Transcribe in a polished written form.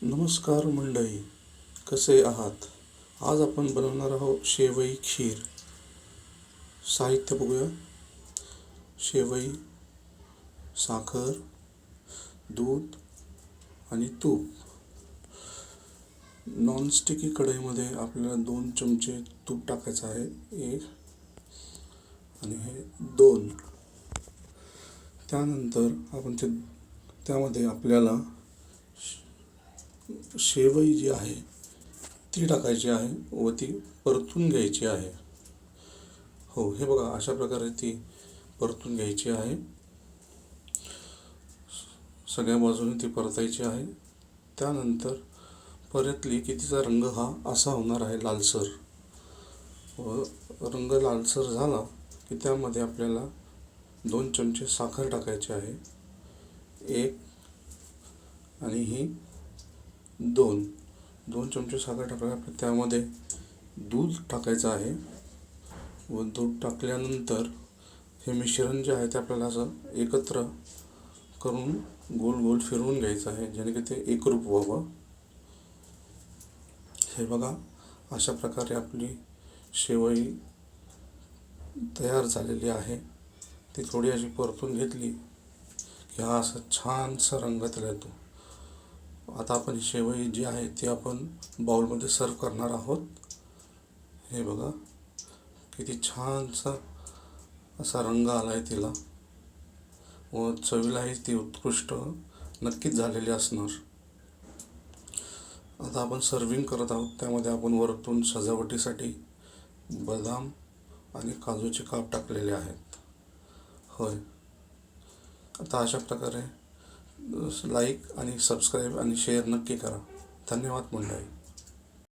नमस्कार मंडळी, कसे आहात? आज आपण बनवणार आहोत शेवई खीर. साहित्य बघूया. शेवई, साखर, दूध आणि तूप. नॉनस्टिकी कढईमध्ये आपल्याला 2 चमचे तूप टाकायचं आहे. 1 आणि हे 2. त्यानंतर आपण त्यामध्ये आपल्याला शेवई जी आहे ती टाकायची आहे व ती परतून घ्यायची आहे. हो, हे बघा, अशा प्रकारे ती परतून घ्यायची आहे. सगळ्या बाजूने ती परतायची आहे. त्यानंतर परतली की तिचा रंग हा असा होणार आहे, लालसर. व रंग लालसर झाला की त्यामध्ये आपल्याला 2 चमचे साखर टाकायची आहे. 1 आणि ही 2 चमचे साखर टाकल्या. त्यामध्ये दूध टाकायचं आहे व दूध टाकल्यानंतर हे मिश्रण जे आहे ते आपल्याला असं एकत्र करून गोल गोल फिरवून घ्यायचं आहे, जेणे की ते एकरूप व्हावं. हे बघा, अशा प्रकारे आपली शेवई तयार झालेली आहे. ती थोडी अशी परतून घेतली की हा असा छानसा रंग त्याला येतो. आता आपण ही शेवई जी आहे ती आपण बाउलमध्ये सर्व करणार आहोत. हे बघा, किती छानसा असा रंग आला आहे तिला व चवीलाही ती उत्कृष्ट नक्कीच झालेली असणार. आता आपण सर्विंग करत आहोत. त्यामध्ये आपण वरतून सजावटीसाठी बदाम आणि काजूचे काप टाकलेले आहेत. होय, आता अशा प्रकारे लाईक आणि सबस्क्राईब आणि शेअर नक्की करा. धन्यवाद मंडळी.